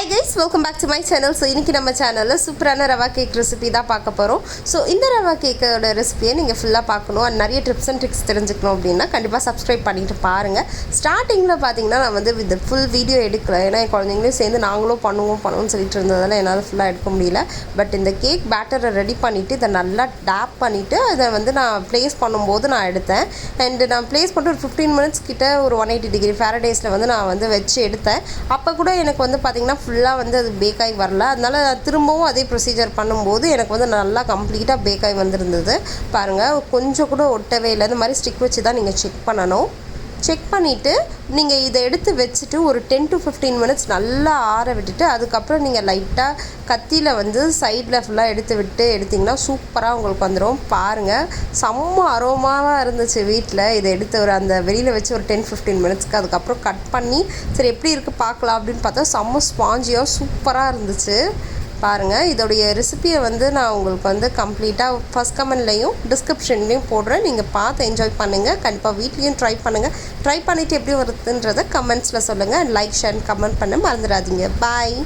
Hi guys, welcome back to my channel. So இன்னைக்கு நம்ம சேனல்ல சூப்பரான ரவா கேக் ரெசிபி தான் பார்க்க போறோம். ஸோ இந்த ரவா கேக்கோட ரெசிபியை நீங்கள் ஃபுல்லாக பார்க்கணும் அண்ட் நிறைய டிப்ஸ் அண்ட் ட்ரிக்ஸ் தெரிஞ்சுக்கணும் அப்படின்னா கண்டிப்பாக சப்ஸ்கிரைப் பண்ணிட்டு பாருங்கள். ஸ்டார்டிங்கில் பார்த்தீங்கன்னா நான் வந்து வித் ஃபுல் வீடியோ எடுக்கல, ஏன்னா என் குழந்தைங்களையும் சேர்ந்து நாங்களும் பண்ணுவோம்னு சொல்லிட்டு இருந்ததால் என்னால் ஃபுல்லாக எடுக்க முடியல. பட் இந்த கேக் பேட்டரை ரெடி பண்ணிவிட்டு இதை நல்லா டேப் பண்ணிவிட்டு அதை வந்து நான் ப்ளேஸ் பண்ணும்போது நான் எடுத்தேன். அண்டு நான் ப்ளேஸ் பண்ணிட்டு ஒரு 15 மினிட்ஸ் கிட்ட ஒரு 180 டிகிரி ஃபேரடேஸில் வந்து நான் வந்து வச்சு எடுத்தேன். அப்போ கூட எனக்கு வந்து பார்த்திங்கன்னா ஃபுல்லாக வந்து அது பேக் ஆகி வரல. அதனால் திரும்பவும் அதே ப்ரொசீஜர் பண்ணும்போது எனக்கு வந்து நல்லா கம்ப்ளீட்டாக பேக் ஆகி வந்துருந்தது. பாருங்கள், கொஞ்சம் கூட ஒட்டவே இல்லை. இந்த மாதிரி ஸ்டிக் வச்சு தான் நீங்கள் செக் பண்ணணும். செக் பண்ணிவிட்டு நீங்கள் இதை எடுத்து வச்சுட்டு ஒரு 10 to 15 மினிட்ஸ் நல்லா ஆற விட்டுட்டு அதுக்கப்புறம் நீங்கள் லைட்டாக கத்தியில் வந்து சைடில் ஃபுல்லாக எடுத்து விட்டு எடுத்திங்கன்னா சூப்பராக உங்களுக்கு வந்துடும். பாருங்கள், செம்ம அரோமாவாக இருந்துச்சு வீட்டில். இதை எடுத்து ஒரு அந்த வெளியில் வச்சு ஒரு 10-15 மினிட்ஸ்க்கு அதுக்கப்புறம் கட் பண்ணி சரி எப்படி இருக்குது பார்க்கலாம் அப்படின்னு பார்த்தா செம்ம ஸ்பாஞ்சியாக சூப்பராக இருந்துச்சு. பாருங்கள், இதோடைய ரெசிபியை வந்து நான் உங்களுக்கு வந்து கம்ப்ளீட்டாக ஃபஸ்ட் கமெண்ட்லேயும் டிஸ்கிரிப்ஷன்லேயும் போடுறேன். நீங்கள் பார்த்து என்ஜாய் பண்ணுங்கள். கண்டிப்பாக வீட்லேயும் ட்ரை பண்ணுங்கள். ட்ரை பண்ணிவிட்டு எப்படி வருதுன்றதை கமெண்ட்ஸில் சொல்லுங்கள். அண்ட் லைக், ஷேர், கமெண்ட் பண்ண மறந்துடாதீங்க. பாய்.